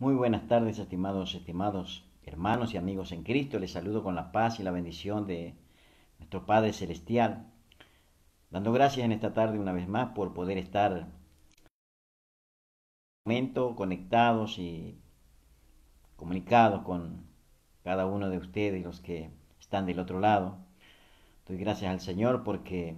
Muy buenas tardes, estimados hermanos y amigos en Cristo. Les saludo con la paz y la bendición de nuestro Padre Celestial, dando gracias en esta tarde una vez más por poder estar en un momento conectados y comunicados con cada uno de ustedes, los que están del otro lado. Doy gracias al Señor porque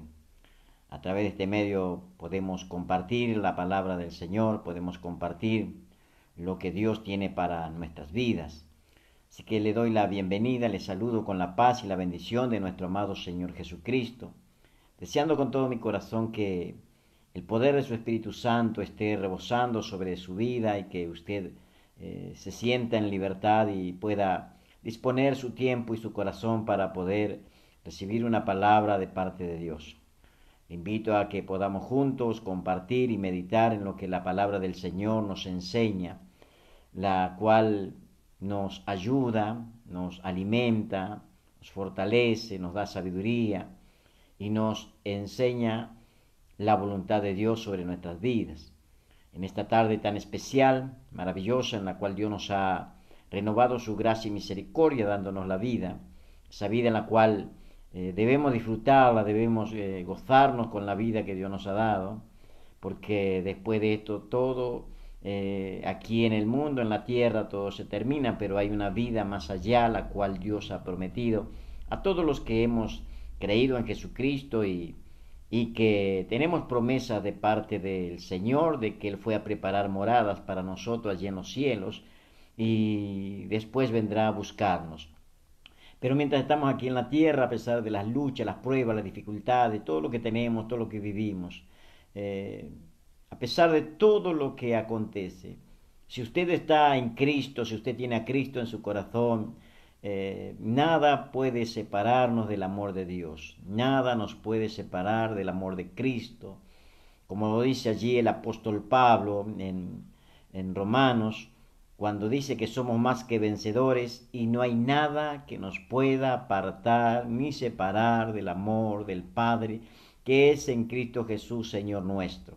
a través de este medio podemos compartir la palabra del Señor, podemos compartir lo que Dios tiene para nuestras vidas. Así que le doy la bienvenida, le saludo con la paz y la bendición de nuestro amado Señor Jesucristo, deseando con todo mi corazón que el poder de su Espíritu Santo esté rebosando sobre su vida y que usted se sienta en libertad y pueda disponer su tiempo y su corazón para poder recibir una palabra de parte de Dios. Le invito a que podamos juntos compartir y meditar en lo que la palabra del Señor nos enseña, la cual nos ayuda, nos alimenta, nos fortalece, nos da sabiduría y nos enseña la voluntad de Dios sobre nuestras vidas. En esta tarde tan especial, maravillosa, en la cual Dios nos ha renovado su gracia y misericordia dándonos la vida, esa vida en la cual debemos disfrutarla, debemos gozarnos con la vida que Dios nos ha dado, porque después de esto todo, aquí en el mundo, en la tierra, todo se termina, pero hay una vida más allá, la cual Dios ha prometido a todos los que hemos creído en Jesucristo y que tenemos promesas de parte del Señor, de que Él fue a preparar moradas para nosotros allí en los cielos y después vendrá a buscarnos. Pero mientras estamos aquí en la tierra, a pesar de las luchas, las pruebas, las dificultades, todo lo que tenemos, todo lo que vivimos, eh, a pesar de todo lo que acontece, si usted está en Cristo, si usted tiene a Cristo en su corazón, nada puede separarnos del amor de Dios, nada nos puede separar del amor de Cristo. Como lo dice allí el apóstol Pablo en Romanos, cuando dice que somos más que vencedores y no hay nada que nos pueda apartar ni separar del amor del Padre que es en Cristo Jesús, Señor nuestro.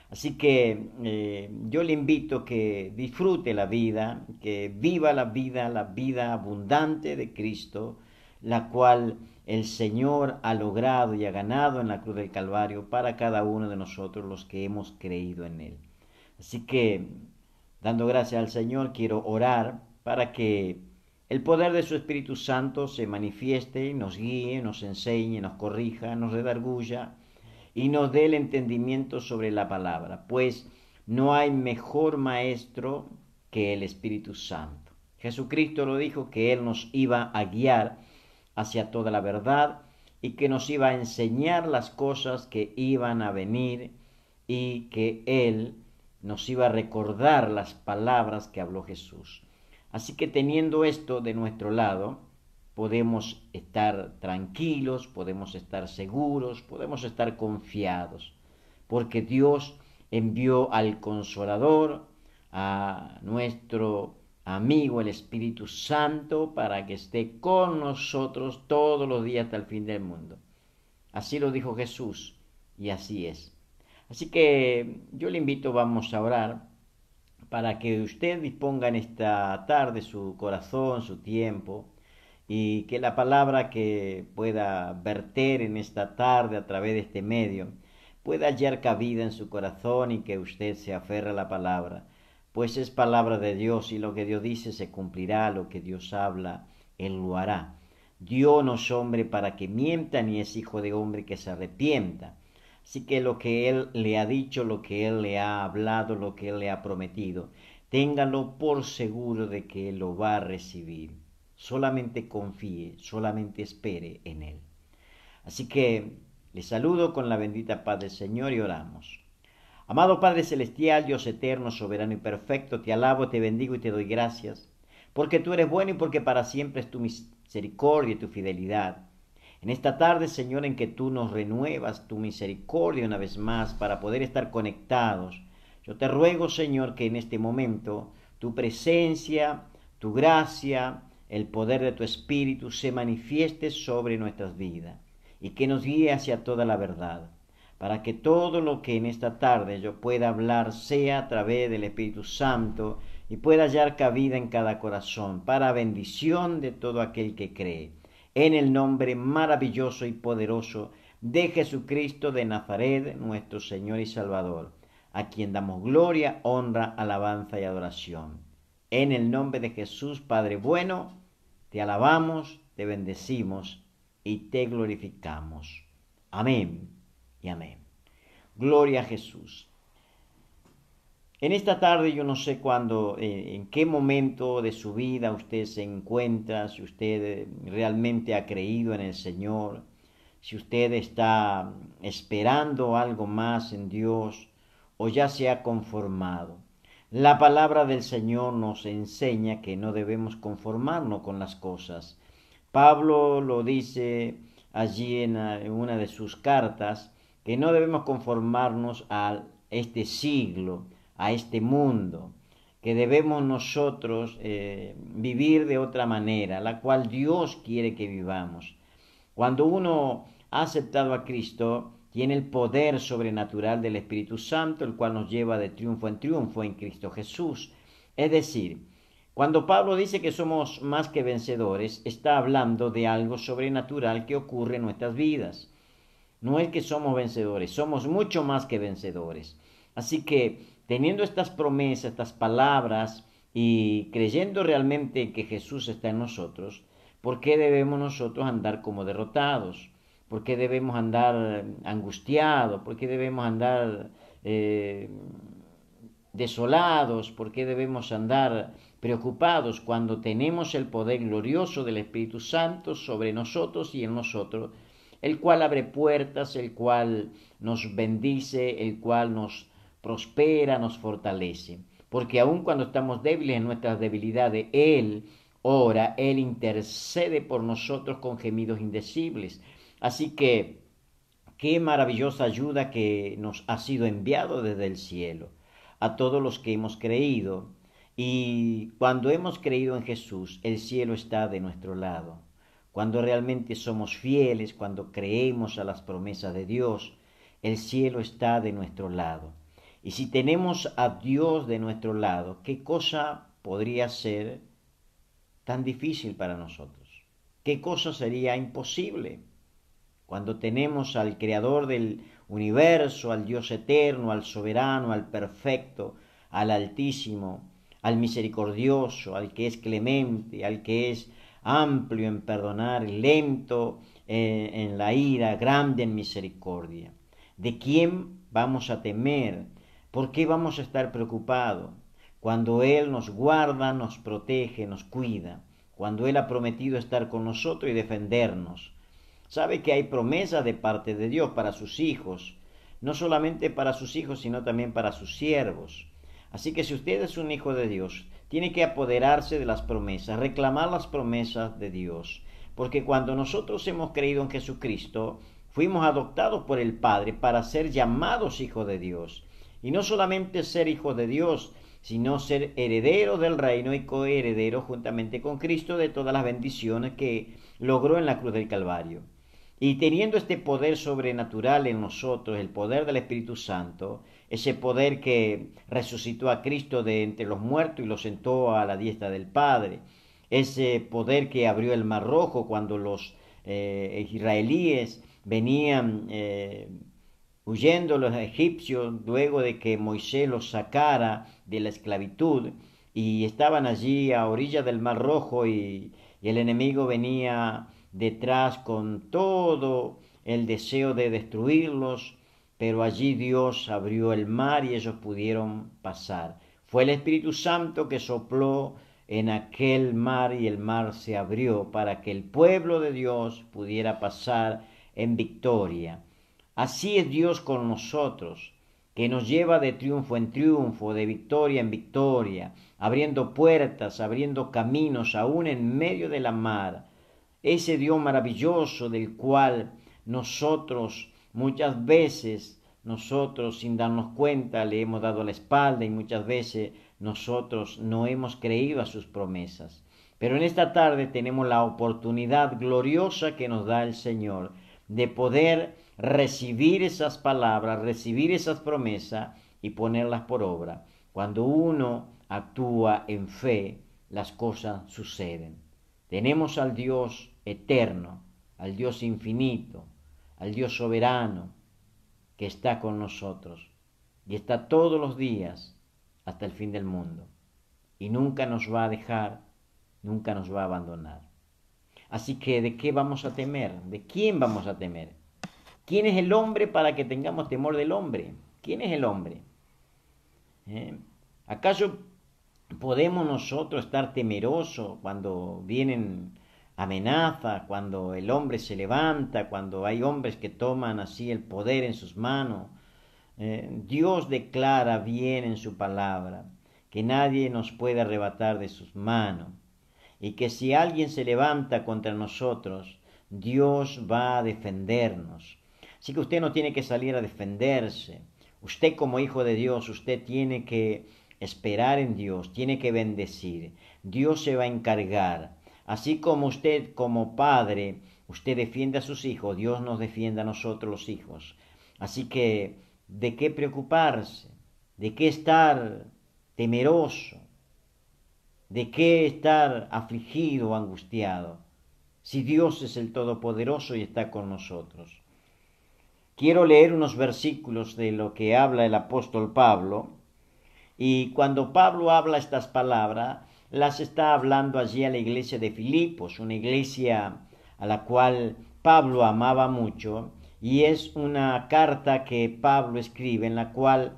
Así que yo le invito a que disfrute la vida, que viva la vida abundante de Cristo, la cual el Señor ha logrado y ha ganado en la cruz del Calvario para cada uno de nosotros los que hemos creído en Él. Así que, dando gracias al Señor, quiero orar para que el poder de su Espíritu Santo se manifieste, nos guíe, nos enseñe, nos corrija, nos redarguya y nos dé el entendimiento sobre la palabra, pues no hay mejor maestro que el Espíritu Santo. Jesucristo lo dijo, que Él nos iba a guiar hacia toda la verdad y que nos iba a enseñar las cosas que iban a venir y que Él nos iba a recordar las palabras que habló Jesús. Así que teniendo esto de nuestro lado, podemos estar tranquilos, podemos estar seguros, podemos estar confiados, porque Dios envió al Consolador, a nuestro amigo el Espíritu Santo, para que esté con nosotros todos los días hasta el fin del mundo. Así lo dijo Jesús y así es. Así que yo le invito, vamos a orar para que usted disponga en esta tarde su corazón, su tiempo, y que la palabra que pueda verter en esta tarde a través de este medio pueda hallar cabida en su corazón y que usted se aferre a la palabra, pues es palabra de Dios y lo que Dios dice se cumplirá, lo que Dios habla, Él lo hará. Dios no es hombre para que mienta, ni es hijo de hombre que se arrepienta. Así que lo que Él le ha dicho, lo que Él le ha hablado, lo que Él le ha prometido, téngalo por seguro de que Él lo va a recibir. Solamente confíe, solamente espere en Él. Así que le saludo con la bendita paz del Señor y oramos. Amado Padre Celestial, Dios eterno, soberano y perfecto, te alabo, te bendigo y te doy gracias, porque tú eres bueno y porque para siempre es tu misericordia y tu fidelidad. En esta tarde, Señor, en que tú nos renuevas tu misericordia una vez más para poder estar conectados, yo te ruego, Señor, que en este momento tu presencia, tu gracia, el poder de tu Espíritu se manifieste sobre nuestras vidas y que nos guíe hacia toda la verdad, para que todo lo que en esta tarde yo pueda hablar sea a través del Espíritu Santo y pueda hallar cabida en cada corazón, para bendición de todo aquel que cree. En el nombre maravilloso y poderoso de Jesucristo de Nazaret, nuestro Señor y Salvador, a quien damos gloria, honra, alabanza y adoración. En el nombre de Jesús, Padre bueno, te alabamos, te bendecimos y te glorificamos. Amén y amén. Gloria a Jesús. En esta tarde yo no sé cuándo, en qué momento de su vida usted se encuentra, si usted realmente ha creído en el Señor, si usted está esperando algo más en Dios o ya se ha conformado. La palabra del Señor nos enseña que no debemos conformarnos con las cosas. Pablo lo dice allí en una de sus cartas, que no debemos conformarnos a este siglo, a este mundo, que debemos nosotros vivir de otra manera, la cual Dios quiere que vivamos. Cuando uno ha aceptado a Cristo, tiene el poder sobrenatural del Espíritu Santo, el cual nos lleva de triunfo en Cristo Jesús. Es decir, cuando Pablo dice que somos más que vencedores, está hablando de algo sobrenatural que ocurre en nuestras vidas. No es que somos vencedores, somos mucho más que vencedores. Así que teniendo estas promesas, estas palabras y creyendo realmente que Jesús está en nosotros, ¿por qué debemos nosotros andar como derrotados? ¿Por qué debemos andar angustiados? ¿Por qué debemos andar desolados? ¿Por qué debemos andar preocupados cuando tenemos el poder glorioso del Espíritu Santo sobre nosotros y en nosotros, el cual abre puertas, el cual nos bendice, el cual nos prospera, nos fortalece? Porque aun cuando estamos débiles en nuestras debilidades, Él ora, Él intercede por nosotros con gemidos indecibles. Así que qué maravillosa ayuda que nos ha sido enviado desde el cielo a todos los que hemos creído. Y cuando hemos creído en Jesús, el cielo está de nuestro lado. Cuando realmente somos fieles, cuando creemos a las promesas de Dios, el cielo está de nuestro lado. Y si tenemos a Dios de nuestro lado, ¿qué cosa podría ser tan difícil para nosotros? ¿Qué cosa sería imposible? Cuando tenemos al Creador del universo, al Dios eterno, al soberano, al perfecto, al Altísimo, al misericordioso, al que es clemente, al que es amplio en perdonar, lento en la ira, grande en misericordia. ¿De quién vamos a temer? ¿Por qué vamos a estar preocupados? Cuando Él nos guarda, nos protege, nos cuida, cuando Él ha prometido estar con nosotros y defendernos. Sabe que hay promesas de parte de Dios para sus hijos, no solamente para sus hijos, sino también para sus siervos. Así que si usted es un hijo de Dios, tiene que apoderarse de las promesas, reclamar las promesas de Dios. Porque cuando nosotros hemos creído en Jesucristo, fuimos adoptados por el Padre para ser llamados hijos de Dios. Y no solamente ser hijos de Dios, sino ser herederos del reino y coherederos juntamente con Cristo de todas las bendiciones que logró en la cruz del Calvario. Y teniendo este poder sobrenatural en nosotros, el poder del Espíritu Santo, ese poder que resucitó a Cristo de entre los muertos y lo sentó a la diestra del Padre, ese poder que abrió el Mar Rojo cuando los israelíes venían huyendo los egipcios luego de que Moisés los sacara de la esclavitud y estaban allí a orillas del Mar Rojo y el enemigo venía detrás con todo el deseo de destruirlos, pero allí Dios abrió el mar y ellos pudieron pasar. Fue el Espíritu Santo que sopló en aquel mar y el mar se abrió para que el pueblo de Dios pudiera pasar en victoria. Así es Dios con nosotros, que nos lleva de triunfo en triunfo, de victoria en victoria, abriendo puertas, abriendo caminos, aún en medio de la mar. Ese Dios maravilloso del cual nosotros muchas veces, nosotros sin darnos cuenta le hemos dado la espalda y muchas veces nosotros no hemos creído a sus promesas. Pero en esta tarde tenemos la oportunidad gloriosa que nos da el Señor de poder recibir esas palabras, recibir esas promesas y ponerlas por obra. Cuando uno actúa en fe, las cosas suceden. Tenemos al Dios eterno, al Dios infinito, al Dios soberano, que está con nosotros y está todos los días hasta el fin del mundo. Y nunca nos va a dejar, nunca nos va a abandonar. Así que, ¿de qué vamos a temer? ¿De quién vamos a temer? ¿Quién es el hombre para que tengamos temor del hombre? ¿Quién es el hombre? ¿Acaso podemos nosotros estar temerosos cuando vienen amenazas, cuando el hombre se levanta, cuando hay hombres que toman así el poder en sus manos? Dios declara bien en su palabra que nadie nos puede arrebatar de sus manos y que si alguien se levanta contra nosotros, Dios va a defendernos. Así que usted no tiene que salir a defenderse. Usted como hijo de Dios, usted tiene que esperar en Dios, tiene que bendecir. Dios se va a encargar. Así como usted como padre, usted defiende a sus hijos, Dios nos defiende a nosotros los hijos. Así que, ¿de qué preocuparse? ¿De qué estar temeroso? ¿De qué estar afligido o angustiado? Si Dios es el Todopoderoso y está con nosotros. Quiero leer unos versículos de lo que habla el apóstol Pablo. Y cuando Pablo habla estas palabras, las está hablando allí a la iglesia de Filipos, una iglesia a la cual Pablo amaba mucho. Y es una carta que Pablo escribe, en la cual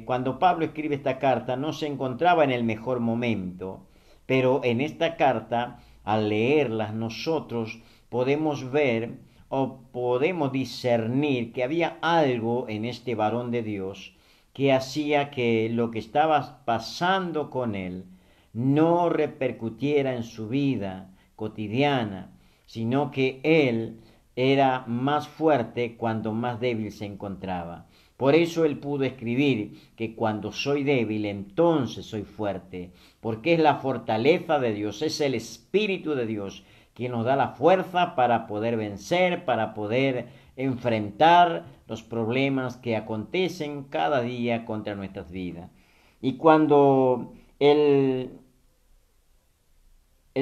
cuando Pablo escribe esta carta no se encontraba en el mejor momento, pero en esta carta, al leerla, nosotros podemos ver o podemos discernir que había algo en este varón de Dios que hacía que lo que estaba pasando con él no repercutiera en su vida cotidiana, sino que él era más fuerte cuando más débil se encontraba. Por eso él pudo escribir que cuando soy débil, entonces soy fuerte, porque es la fortaleza de Dios, es el Espíritu de Dios quien nos da la fuerza para poder vencer, para poder enfrentar los problemas que acontecen cada día contra nuestras vidas. Y cuando el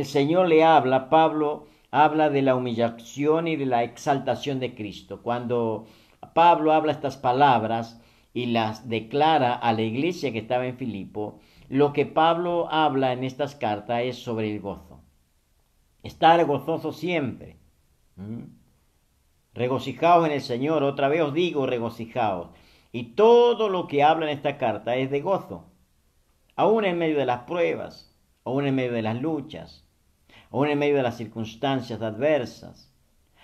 Señor le habla, Pablo habla de la humillación y de la exaltación de Cristo. Cuando Pablo habla estas palabras y las declara a la iglesia que estaba en Filipo, lo que Pablo habla en estas cartas es sobre el gozo. Estar gozoso siempre. Regocijaos en el Señor, otra vez os digo, regocijaos. Y todo lo que habla en esta carta es de gozo, aún en medio de las pruebas, aún en medio de las luchas, aún en medio de las circunstancias adversas,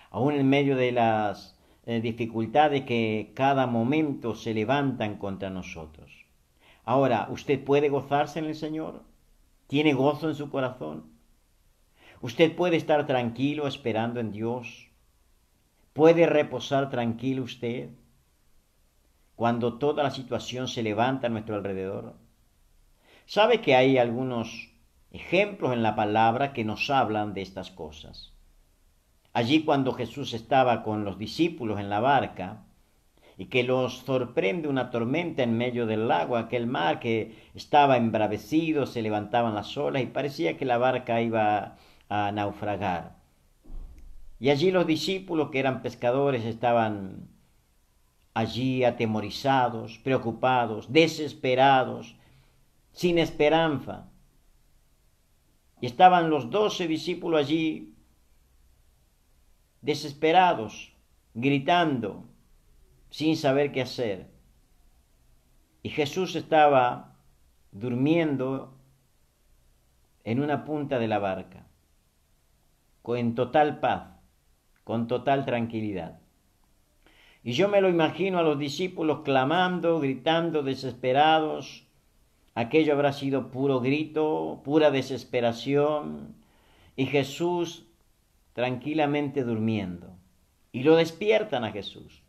aún en medio de las dificultades que cada momento se levantan contra nosotros. Ahora, ¿usted puede gozarse en el Señor? ¿Tiene gozo en su corazón? ¿Usted puede estar tranquilo esperando en Dios? ¿Puede reposar tranquilo usted cuando toda la situación se levanta a nuestro alrededor? ¿Sabe que hay algunos ejemplos en la palabra que nos hablan de estas cosas? Allí cuando Jesús estaba con los discípulos en la barca y que los sorprende una tormenta en medio del lago, aquel mar que estaba embravecido, se levantaban las olas y parecía que la barca iba a naufragar. Y allí los discípulos, que eran pescadores, estaban allí atemorizados, preocupados, desesperados, sin esperanza. Y estaban los 12 discípulos allí, desesperados, gritando, sin saber qué hacer. Y Jesús estaba durmiendo en una punta de la barca, en total paz, con total tranquilidad. Y yo me lo imagino a los discípulos clamando, gritando, desesperados. Aquello habrá sido puro grito, pura desesperación. Y Jesús tranquilamente durmiendo. Y lo despiertan a Jesús.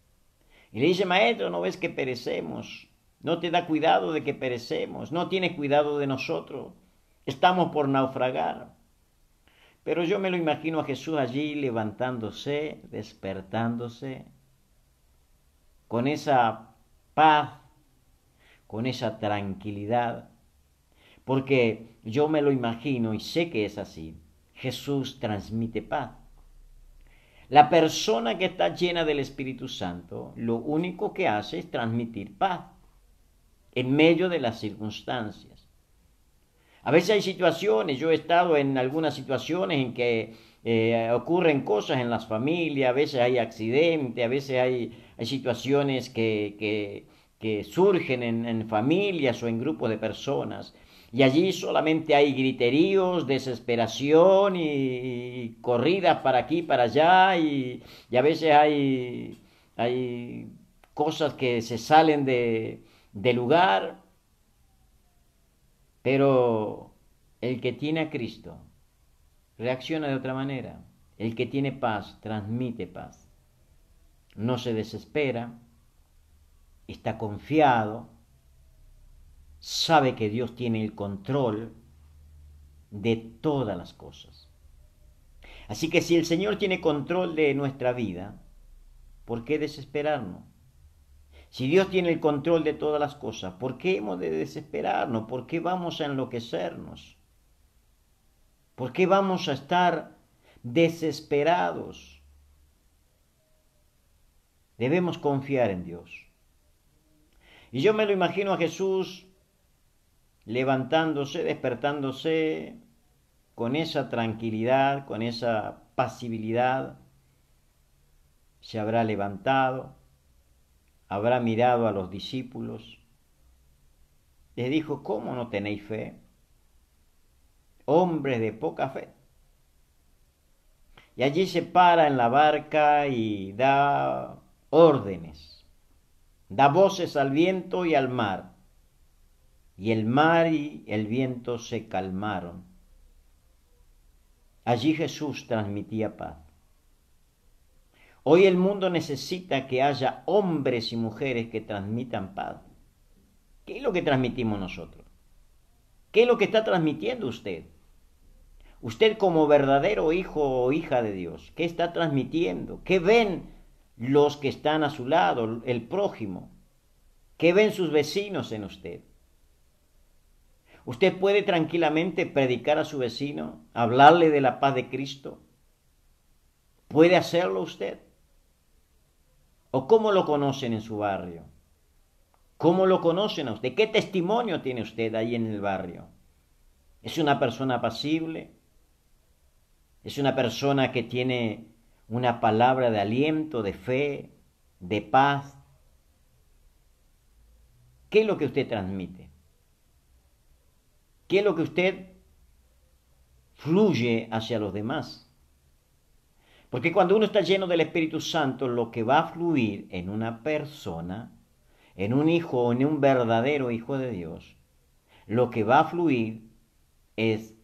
Y le dice, Maestro, ¿no ves que perecemos? ¿No te da cuidado de que perecemos? ¿No tienes cuidado de nosotros? Estamos por naufragar. Pero yo me lo imagino a Jesús allí levantándose, despertándose, con esa paz, con esa tranquilidad, porque yo me lo imagino y sé que es así. Jesús transmite paz. La persona que está llena del Espíritu Santo, lo único que hace es transmitir paz en medio de las circunstancias. A veces hay situaciones, yo he estado en algunas situaciones en que ocurren cosas en las familias, a veces hay accidentes, a veces hay situaciones que surgen en familias o en grupos de personas. Y allí solamente hay griteríos, desesperación y corridas para aquí, para allá, y a veces hay cosas que se salen de lugar, pero el que tiene a Cristo reacciona de otra manera. El que tiene paz transmite paz. No se desespera, está confiado, sabe que Dios tiene el control de todas las cosas. Así que si el Señor tiene control de nuestra vida, ¿por qué desesperarnos? Si Dios tiene el control de todas las cosas, ¿por qué hemos de desesperarnos? ¿Por qué vamos a enloquecernos? ¿Por qué vamos a estar desesperados? Debemos confiar en Dios. Y yo me lo imagino a Jesús levantándose, despertándose con esa tranquilidad, con esa pasibilidad. Se habrá levantado, habrá mirado a los discípulos, les dijo: ¿cómo no tenéis fe? Hombres de poca fe. Y allí se para en la barca y da órdenes, da voces al viento y al mar. Y el mar y el viento se calmaron. Allí Jesús transmitía paz. Hoy el mundo necesita que haya hombres y mujeres que transmitan paz. ¿Qué es lo que transmitimos nosotros? ¿Qué es lo que está transmitiendo usted? Usted como verdadero hijo o hija de Dios, ¿qué está transmitiendo? ¿Qué ven los que están a su lado, el prójimo? ¿Qué ven sus vecinos en usted? Usted puede tranquilamente predicar a su vecino, hablarle de la paz de Cristo. ¿Puede hacerlo usted? ¿O cómo lo conocen en su barrio? ¿Cómo lo conocen a usted? ¿Qué testimonio tiene usted ahí en el barrio? ¿Es una persona apacible? ¿Es una persona que tiene una palabra de aliento, de fe, de paz? ¿Qué es lo que usted transmite? ¿Qué es lo que usted fluye hacia los demás? Porque cuando uno está lleno del Espíritu Santo, lo que va a fluir en una persona, en un hijo o en un verdadero hijo de Dios, lo que va a fluir es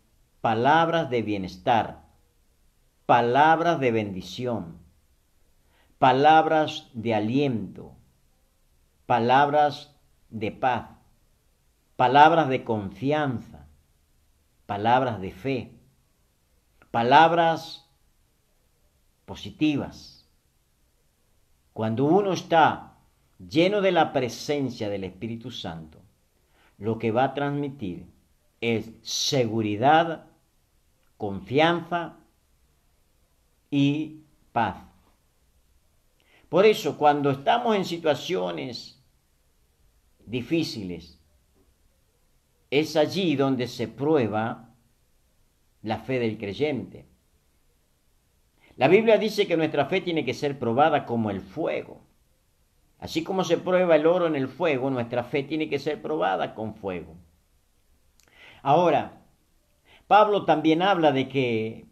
palabras de bienestar, palabras de bendición, palabras de aliento, palabras de paz, palabras de confianza, palabras de fe, palabras positivas. Cuando uno está lleno de la presencia del Espíritu Santo, lo que va a transmitir es seguridad, confianza y paz. Por eso, cuando estamos en situaciones difíciles, es allí donde se prueba la fe del creyente. La Biblia dice que nuestra fe tiene que ser probada como el fuego. Así como se prueba el oro en el fuego, nuestra fe tiene que ser probada con fuego. Ahora, Pablo también habla de que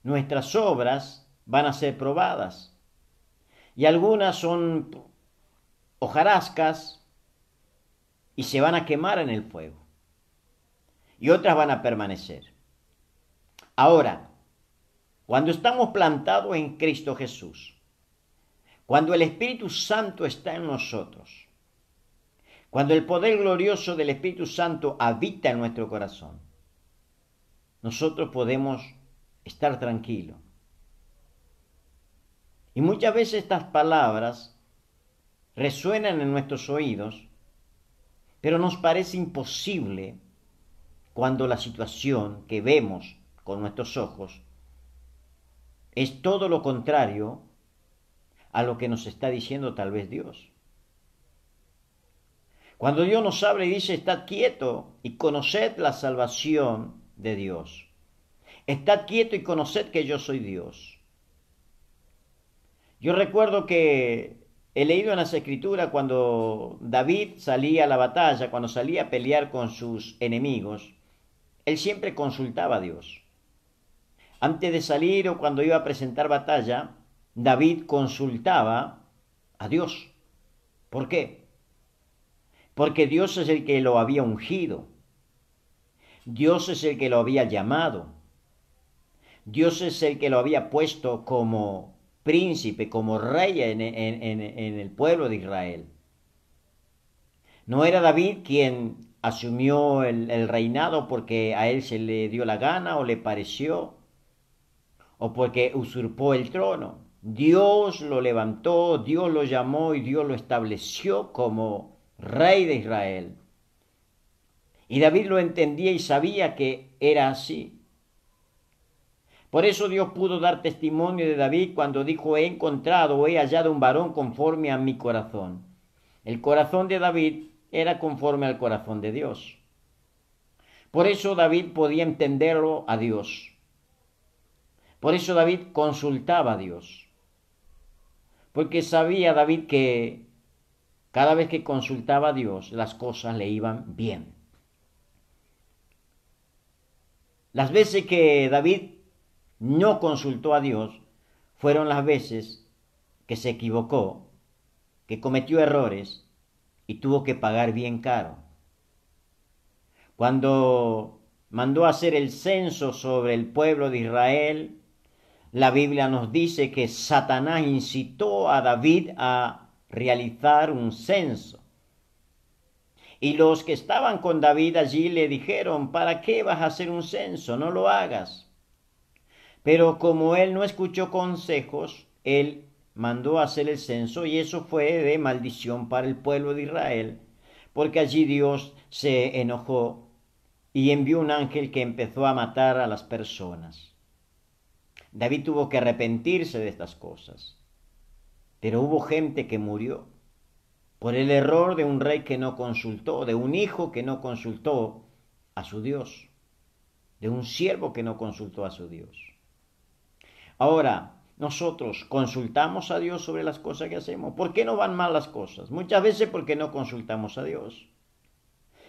nuestras obras van a ser probadas. Y algunas son hojarascas y se van a quemar en el fuego. Y otras van a permanecer. Ahora, cuando estamos plantados en Cristo Jesús, cuando el Espíritu Santo está en nosotros, cuando el poder glorioso del Espíritu Santo habita en nuestro corazón, nosotros podemos estar tranquilos. Y muchas veces estas palabras resuenan en nuestros oídos Pero nos parece imposible cuando la situación que vemos con nuestros ojos es todo lo contrario a lo que nos está diciendo tal vez Dios. Cuando Dios nos habla y dice, estad quieto y conoced la salvación de Dios. Estad quieto y conoced que yo soy Dios. Yo recuerdo que he leído en las Escrituras cuando David salía a la batalla, cuando salía a pelear con sus enemigos, él siempre consultaba a Dios. Antes de salir o cuando iba a presentar batalla, David consultaba a Dios. ¿Por qué? Porque Dios es el que lo había ungido. Dios es el que lo había llamado. Dios es el que lo había puesto como príncipe, como rey en el pueblo de Israel. No era David quien asumió el reinado porque a él se le dio la gana o le pareció, o porque usurpó el trono. Dios lo levantó, Dios lo llamó y Dios lo estableció como rey de Israel. Y David lo entendía y sabía que era así. Por eso Dios pudo dar testimonio de David cuando dijo, he encontrado o he hallado un varón conforme a mi corazón. El corazón de David era conforme al corazón de Dios. Por eso David podía entenderlo a Dios. Por eso David consultaba a Dios. Porque sabía David que cada vez que consultaba a Dios, las cosas le iban bien. Las veces que David no consultó a Dios fueron las veces que se equivocó, que cometió errores y tuvo que pagar bien caro. Cuando mandó hacer el censo sobre el pueblo de Israel, la Biblia nos dice que Satanás incitó a David a realizar un censo. Y los que estaban con David allí le dijeron, ¿para qué vas a hacer un censo? No lo hagas. Pero como él no escuchó consejos, él mandó a hacer el censo y eso fue de maldición para el pueblo de Israel, porque allí Dios se enojó y envió un ángel que empezó a matar a las personas. David tuvo que arrepentirse de estas cosas, pero hubo gente que murió por el error de un rey que no consultó, de un hijo que no consultó a su Dios, de un siervo que no consultó a su Dios. Ahora, nosotros consultamos a Dios sobre las cosas que hacemos. ¿Por qué no van mal las cosas? Muchas veces porque no consultamos a Dios.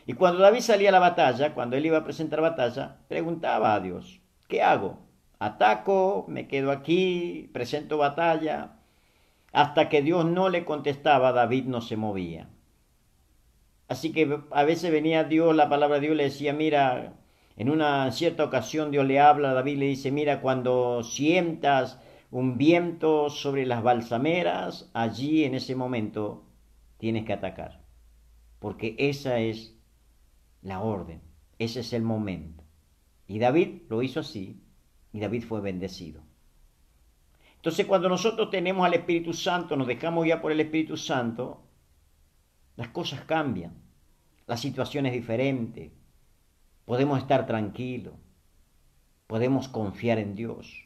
Y cuando David salía a la batalla, cuando él iba a presentar batalla, preguntaba a Dios, ¿qué hago? ¿Ataco? ¿Me quedo aquí? ¿Presento batalla? Hasta que Dios no le contestaba, David no se movía. Así que a veces venía Dios, la palabra de Dios le decía, mira, en una cierta ocasión Dios le habla a David, le dice, mira, cuando sientas un viento sobre las balsameras, allí en ese momento tienes que atacar. Porque esa es la orden, ese es el momento. Y David lo hizo así, y David fue bendecido. Entonces cuando nosotros tenemos al Espíritu Santo, nos dejamos guiar por el Espíritu Santo, las cosas cambian, la situación es diferente, podemos estar tranquilos, podemos confiar en Dios.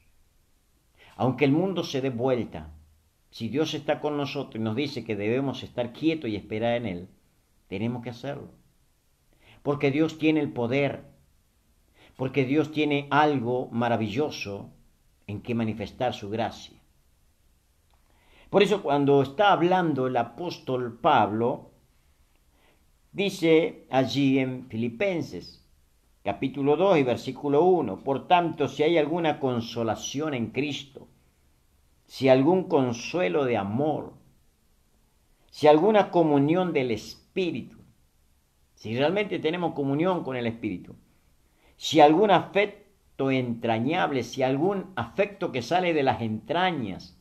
Aunque el mundo se dé vuelta, si Dios está con nosotros y nos dice que debemos estar quietos y esperar en Él, tenemos que hacerlo. Porque Dios tiene el poder, porque Dios tiene algo maravilloso en que manifestar su gracia. Por eso cuando está hablando el apóstol Pablo, dice allí en Filipenses, capítulo 2 y versículo 1, por tanto, si hay alguna consolación en Cristo, si algún consuelo de amor, si alguna comunión del Espíritu, si realmente tenemos comunión con el Espíritu, si algún afecto entrañable, si algún afecto que sale de las entrañas,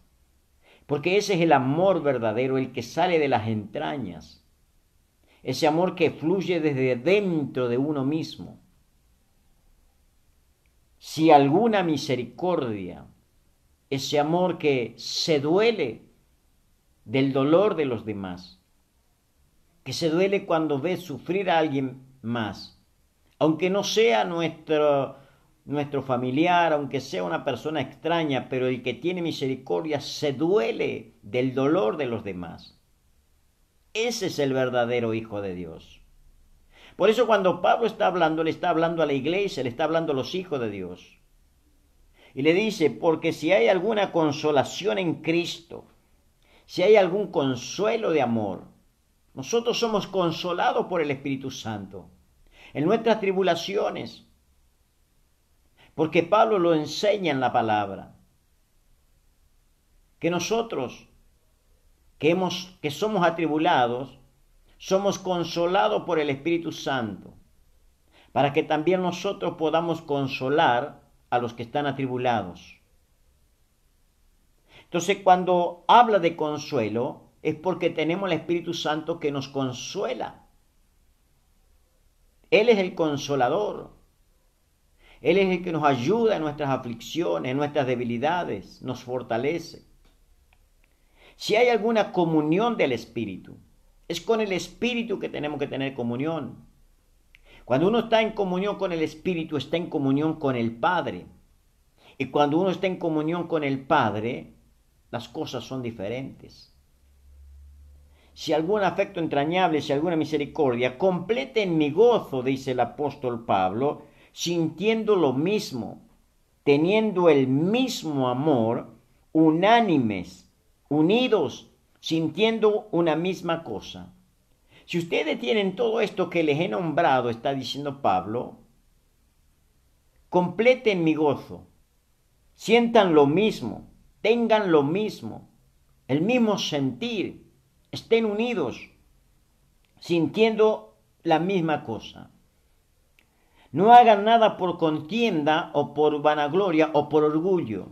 porque ese es el amor verdadero, el que sale de las entrañas, ese amor que fluye desde dentro de uno mismo. Si alguna misericordia, ese amor que se duele del dolor de los demás, que se duele cuando ve sufrir a alguien más, aunque no sea nuestro familiar, aunque sea una persona extraña, pero el que tiene misericordia se duele del dolor de los demás. Ese es el verdadero Hijo de Dios. Por eso cuando Pablo está hablando, le está hablando a la iglesia, le está hablando a los hijos de Dios. Y le dice, porque si hay alguna consolación en Cristo, si hay algún consuelo de amor, nosotros somos consolados por el Espíritu Santo en nuestras tribulaciones, porque Pablo lo enseña en la palabra, que nosotros que somos atribulados, somos consolados por el Espíritu Santo, para que también nosotros podamos consolar a los que están atribulados. Entonces, cuando habla de consuelo, es porque tenemos el Espíritu Santo que nos consuela. Él es el consolador. Él es el que nos ayuda en nuestras aflicciones, en nuestras debilidades, nos fortalece. Si hay alguna comunión del Espíritu, es con el Espíritu que tenemos que tener comunión. Cuando uno está en comunión con el Espíritu, está en comunión con el Padre. Y cuando uno está en comunión con el Padre, las cosas son diferentes. Si algún afecto entrañable, si alguna misericordia, completen mi gozo, dice el apóstol Pablo, sintiendo lo mismo, teniendo el mismo amor, unánimes, unidos, sintiendo una misma cosa. Si ustedes tienen todo esto que les he nombrado, está diciendo Pablo, completen mi gozo, sientan lo mismo, tengan lo mismo, el mismo sentir, estén unidos, sintiendo la misma cosa. No hagan nada por contienda o por vanagloria o por orgullo.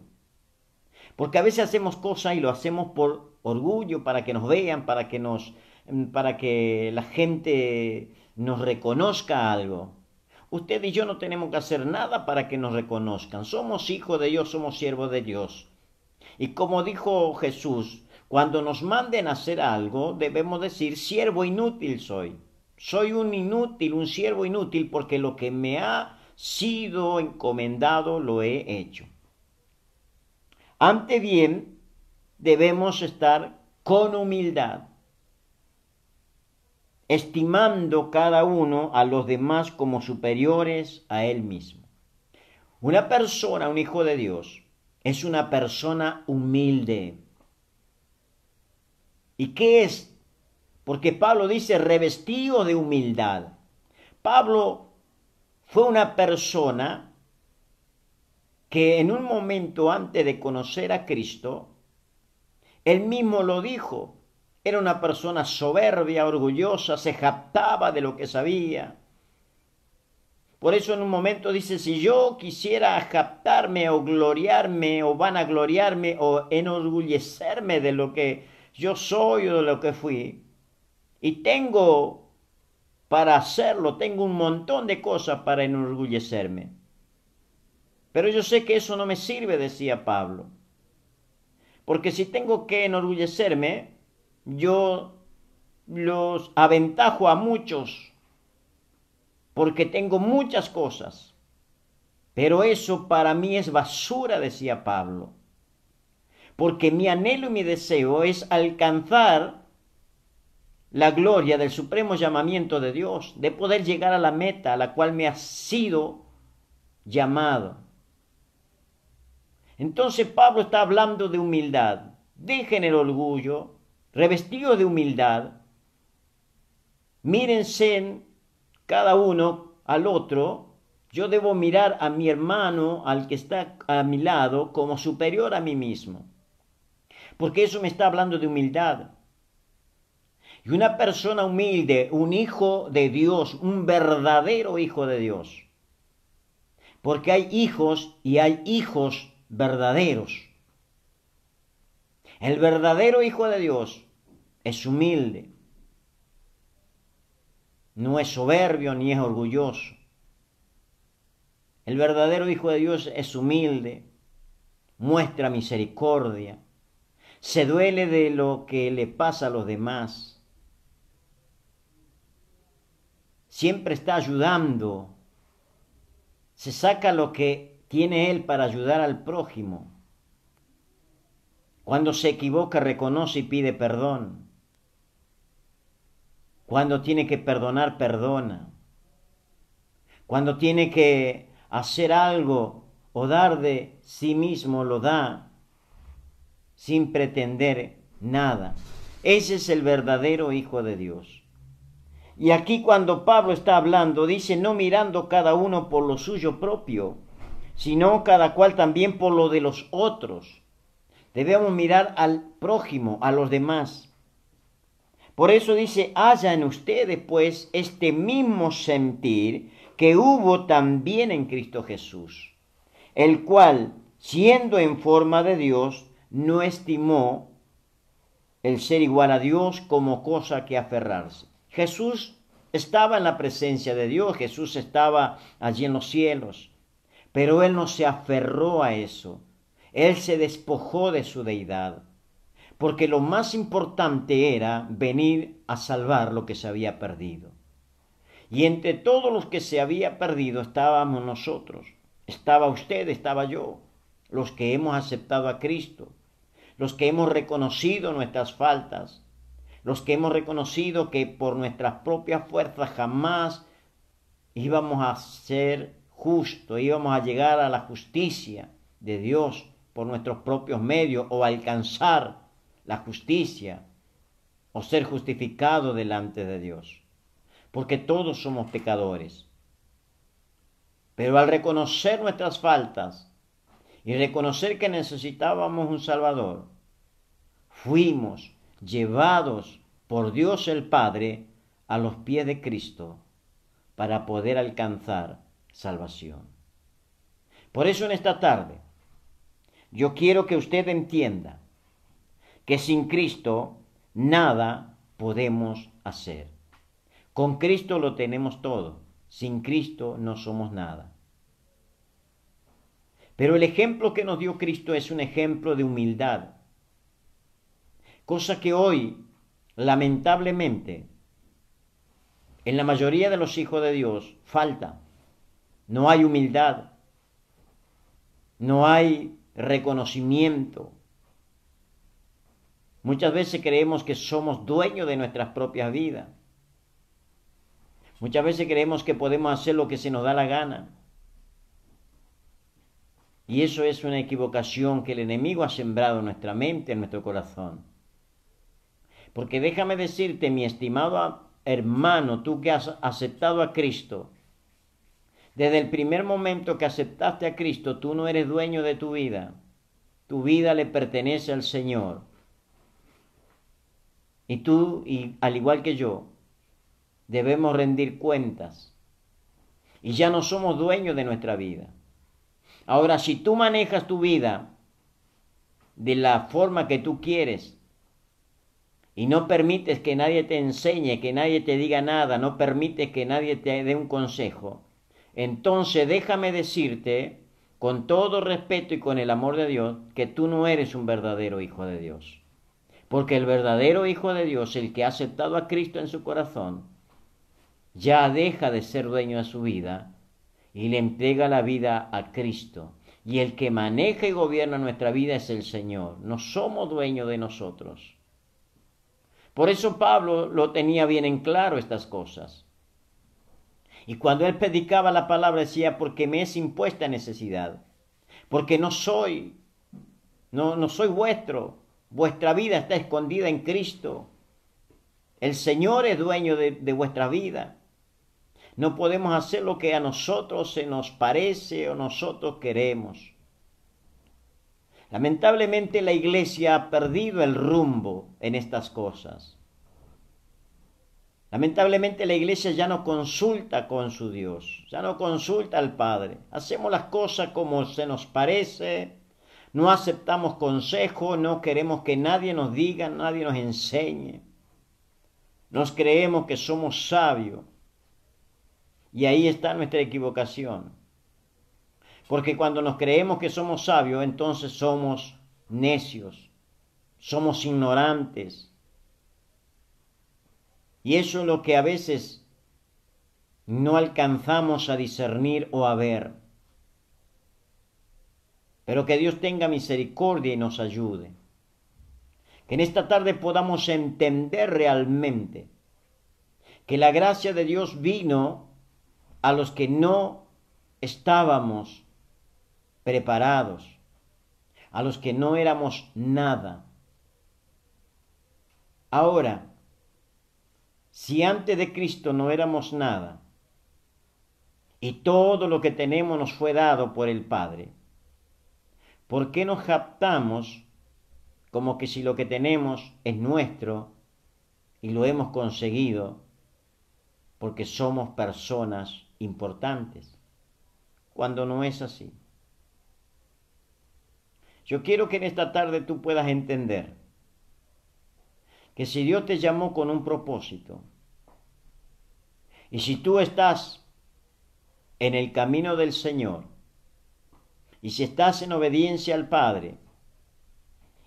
Porque a veces hacemos cosas y lo hacemos por orgullo, para que nos vean, para que la gente nos reconozca algo. Usted y yo no tenemos que hacer nada para que nos reconozcan. Somos hijos de Dios, somos siervos de Dios. Y como dijo Jesús, cuando nos manden a hacer algo, debemos decir, siervo inútil soy. Soy un inútil, un siervo inútil, porque lo que me ha sido encomendado lo he hecho. Ante bien, debemos estar con humildad, estimando cada uno a los demás como superiores a él mismo. Una persona, un hijo de Dios, es una persona humilde. ¿Y qué es? Porque Pablo dice revestido de humildad. Pablo fue una persona que en un momento antes de conocer a Cristo, él mismo lo dijo, era una persona soberbia, orgullosa, se jactaba de lo que sabía. Por eso en un momento dice, si yo quisiera jactarme o gloriarme o vanagloriarme o enorgullecerme de lo que yo soy o de lo que fui, y tengo para hacerlo, tengo un montón de cosas para enorgullecerme. Pero yo sé que eso no me sirve, decía Pablo. Porque si tengo que enorgullecerme, yo los aventajo a muchos, porque tengo muchas cosas. Pero eso para mí es basura, decía Pablo. Porque mi anhelo y mi deseo es alcanzar la gloria del supremo llamamiento de Dios, de poder llegar a la meta a la cual me ha sido llamado. Entonces Pablo está hablando de humildad. Dejen el orgullo, revestidos de humildad. Mírense cada uno al otro. Yo debo mirar a mi hermano, al que está a mi lado, como superior a mí mismo. Porque eso me está hablando de humildad. Y una persona humilde, un hijo de Dios, un verdadero hijo de Dios. Porque hay hijos y hay hijos verdaderos. El verdadero hijo de Dios es humilde. No es soberbio ni es orgulloso. El verdadero hijo de Dios es humilde, muestra misericordia, se duele de lo que le pasa a los demás. siempre está ayudando, se saca lo que tiene él para ayudar al prójimo. Cuando se equivoca, reconoce y pide perdón. Cuando tiene que perdonar, perdona. Cuando tiene que hacer algo o dar de sí mismo, lo da sin pretender nada. Ese es el verdadero Hijo de Dios. Y aquí cuando Pablo está hablando, dice, no mirando cada uno por lo suyo propio, sino cada cual también por lo de los otros. Debemos mirar al prójimo, a los demás. Por eso dice, haya en ustedes pues este mismo sentir que hubo también en Cristo Jesús, el cual, siendo en forma de Dios, no estimó el ser igual a Dios como cosa que aferrarse. Jesús estaba en la presencia de Dios, Jesús estaba allí en los cielos, pero él no se aferró a eso, él se despojó de su deidad, porque lo más importante era venir a salvar lo que se había perdido. Y entre todos los que se había perdido estábamos nosotros, estaba usted, estaba yo, los que hemos aceptado a Cristo, los que hemos reconocido nuestras faltas, los que hemos reconocido que por nuestras propias fuerzas jamás íbamos a ser justos, íbamos a llegar a la justicia de Dios por nuestros propios medios o alcanzar la justicia o ser justificado delante de Dios, porque todos somos pecadores. Pero al reconocer nuestras faltas y reconocer que necesitábamos un Salvador, fuimos llevados por Dios el Padre a los pies de Cristo para poder alcanzar salvación. Por eso en esta tarde yo quiero que usted entienda que sin Cristo nada podemos hacer. Con Cristo lo tenemos todo, sin Cristo no somos nada. Pero el ejemplo que nos dio Cristo es un ejemplo de humildad, cosa que hoy, lamentablemente, en la mayoría de los hijos de Dios falta. No hay humildad, no hay reconocimiento. Muchas veces creemos que somos dueños de nuestras propias vidas. Muchas veces creemos que podemos hacer lo que se nos da la gana. Y eso es una equivocación que el enemigo ha sembrado en nuestra mente, en nuestro corazón. Porque déjame decirte, mi estimado hermano, tú que has aceptado a Cristo, desde el primer momento que aceptaste a Cristo, tú no eres dueño de tu vida. Tu vida le pertenece al Señor. Y tú, al igual que yo, debemos rendir cuentas. Y ya no somos dueños de nuestra vida. Ahora, si tú manejas tu vida de la forma que tú quieres y no permites que nadie te enseñe, que nadie te diga nada, no permites que nadie te dé un consejo, entonces déjame decirte, con todo respeto y con el amor de Dios, que tú no eres un verdadero hijo de Dios. Porque el verdadero Hijo de Dios, el que ha aceptado a Cristo en su corazón, ya deja de ser dueño de su vida y le entrega la vida a Cristo. Y el que maneja y gobierna nuestra vida es el Señor. No somos dueños de nosotros. Por eso Pablo lo tenía bien en claro estas cosas. Y cuando él predicaba la palabra decía, porque me es impuesta necesidad, porque no soy vuestro. Vuestra vida está escondida en Cristo. El Señor es dueño de vuestra vida. No podemos hacer lo que a nosotros se nos parece o nosotros queremos. Lamentablemente la iglesia ha perdido el rumbo en estas cosas. Lamentablemente la iglesia ya no consulta con su Dios, ya no consulta al Padre. Hacemos las cosas como se nos parece. No aceptamos consejo, no queremos que nadie nos diga, nadie nos enseñe. Nos creemos que somos sabios. Y ahí está nuestra equivocación. Porque cuando nos creemos que somos sabios, entonces somos necios, somos ignorantes. Y eso es lo que a veces no alcanzamos a discernir o a ver. Pero que Dios tenga misericordia y nos ayude. Que en esta tarde podamos entender realmente que la gracia de Dios vino a los que no estábamos preparados, a los que no éramos nada. Ahora, si antes de Cristo no éramos nada, y todo lo que tenemos nos fue dado por el Padre, ¿por qué nos jactamos como que si lo que tenemos es nuestro y lo hemos conseguido porque somos personas importantes, cuando no es así? Yo quiero que en esta tarde tú puedas entender que si Dios te llamó con un propósito, y si tú estás en el camino del Señor, y si estás en obediencia al Padre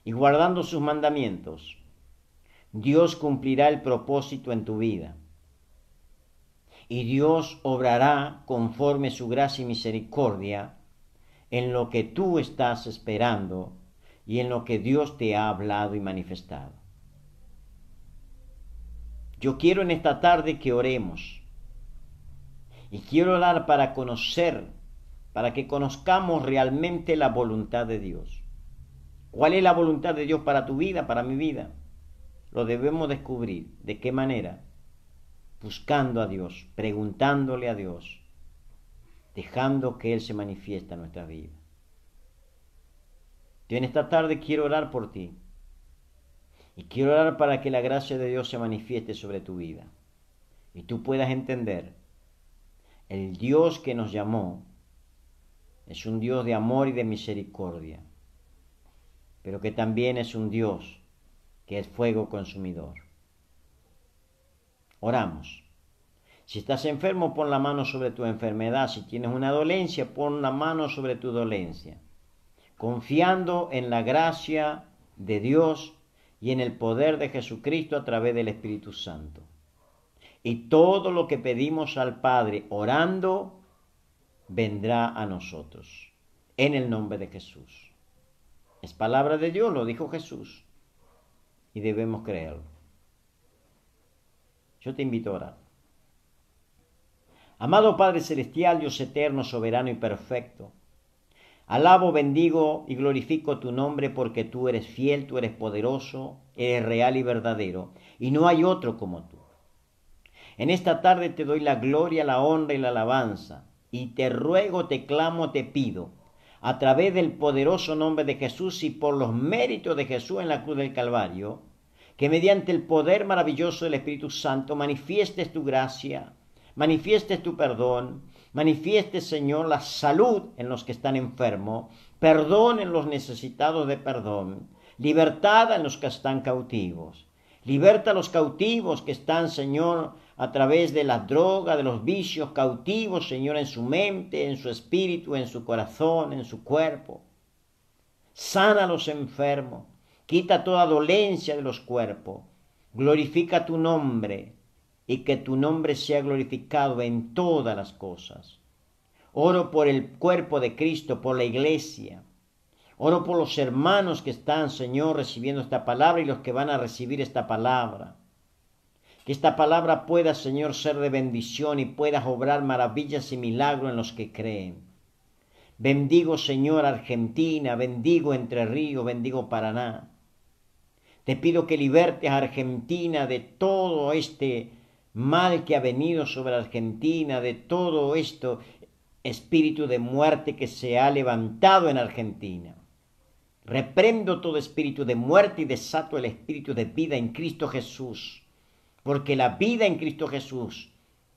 y guardando sus mandamientos, Dios cumplirá el propósito en tu vida. Y Dios obrará conforme su gracia y misericordia en lo que tú estás esperando y en lo que Dios te ha hablado y manifestado. Yo quiero en esta tarde que oremos. Y quiero orar para conocer, para que conozcamos realmente la voluntad de Dios. ¿Cuál es la voluntad de Dios para tu vida, para mi vida? Lo debemos descubrir. ¿De qué manera? Buscando a Dios, preguntándole a Dios, dejando que Él se manifieste en nuestra vida. Yo en esta tarde quiero orar por ti. Y quiero orar para que la gracia de Dios se manifieste sobre tu vida. Y tú puedas entender, el Dios que nos llamó es un Dios de amor y de misericordia, pero que también es un Dios que es fuego consumidor. Oramos. Si estás enfermo, pon la mano sobre tu enfermedad. Si tienes una dolencia, pon la mano sobre tu dolencia, confiando en la gracia de Dios y en el poder de Jesucristo a través del Espíritu Santo. Y todo lo que pedimos al Padre orando, vendrá a nosotros. En el nombre de Jesús. Es palabra de Dios, lo dijo Jesús. Y debemos creerlo. Yo te invito a orar. Amado Padre Celestial, Dios eterno, soberano y perfecto, alabo, bendigo y glorifico tu nombre porque tú eres fiel, tú eres poderoso, eres real y verdadero, y no hay otro como tú. En esta tarde te doy la gloria, la honra y la alabanza, y te ruego, te clamo, te pido, a través del poderoso nombre de Jesús y por los méritos de Jesús en la cruz del Calvario, que mediante el poder maravilloso del Espíritu Santo manifiestes tu gracia, manifiestes tu perdón, manifiestes, Señor, la salud en los que están enfermos, perdón en los necesitados de perdón, libertad en los que están cautivos. Liberta a los cautivos que están, Señor, a través de la droga, de los vicios, cautivos, Señor, en su mente, en su espíritu, en su corazón, en su cuerpo. Sana a los enfermos, quita toda dolencia de los cuerpos, glorifica tu nombre y que tu nombre sea glorificado en todas las cosas. Oro por el cuerpo de Cristo, por la iglesia. Oro por los hermanos que están, Señor, recibiendo esta palabra y los que van a recibir esta palabra. Que esta palabra pueda, Señor, ser de bendición y puedas obrar maravillas y milagros en los que creen. Bendigo, Señor, Argentina, bendigo Entre Ríos, bendigo Paraná. Te pido que libertes a Argentina de todo este mal que ha venido sobre Argentina, de todo esto espíritu de muerte que se ha levantado en Argentina. Reprendo todo espíritu de muerte y desato el espíritu de vida en Cristo Jesús, porque la vida en Cristo Jesús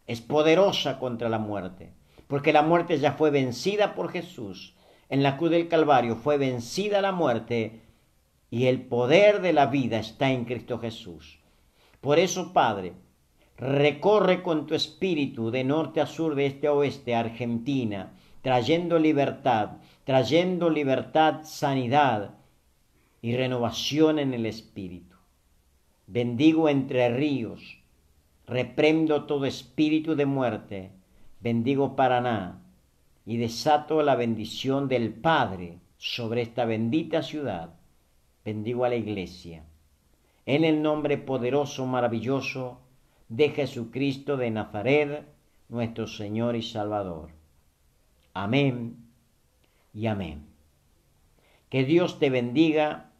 es poderosa contra la muerte, porque la muerte ya fue vencida por Jesús. En la cruz del Calvario fue vencida la muerte y el poder de la vida está en Cristo Jesús. Por eso, Padre, recorre con tu espíritu de norte a sur, de este a oeste, a Argentina, trayendo libertad, sanidad y renovación en el espíritu. Bendigo Entre Ríos, reprendo todo espíritu de muerte, bendigo Paraná y desato la bendición del Padre sobre esta bendita ciudad. Bendigo a la iglesia. En el nombre poderoso, maravilloso de Jesucristo de Nazaret, nuestro Señor y Salvador. Amén y amén. Que Dios te bendiga,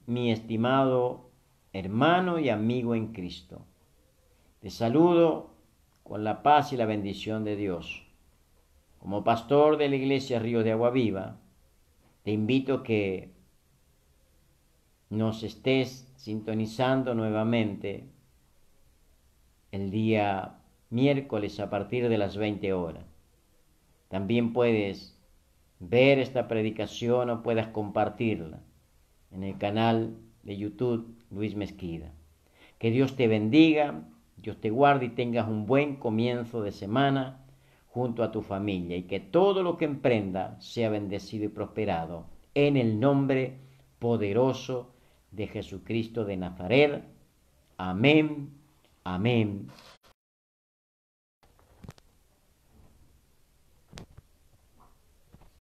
mi estimado hermano y amigo en Cristo. Te saludo con la paz y la bendición de Dios. Como pastor de la Iglesia Río de Agua Viva, te invito a que nos estés sintonizando nuevamente el día miércoles a partir de las 20 horas. También puedes ver esta predicación o puedas compartirla en el canal de YouTube Luis Mezquida. Que Dios te bendiga, Dios te guarde y tengas un buen comienzo de semana junto a tu familia y que todo lo que emprenda sea bendecido y prosperado en el nombre poderoso de Jesucristo de Nazaret. Amén, amén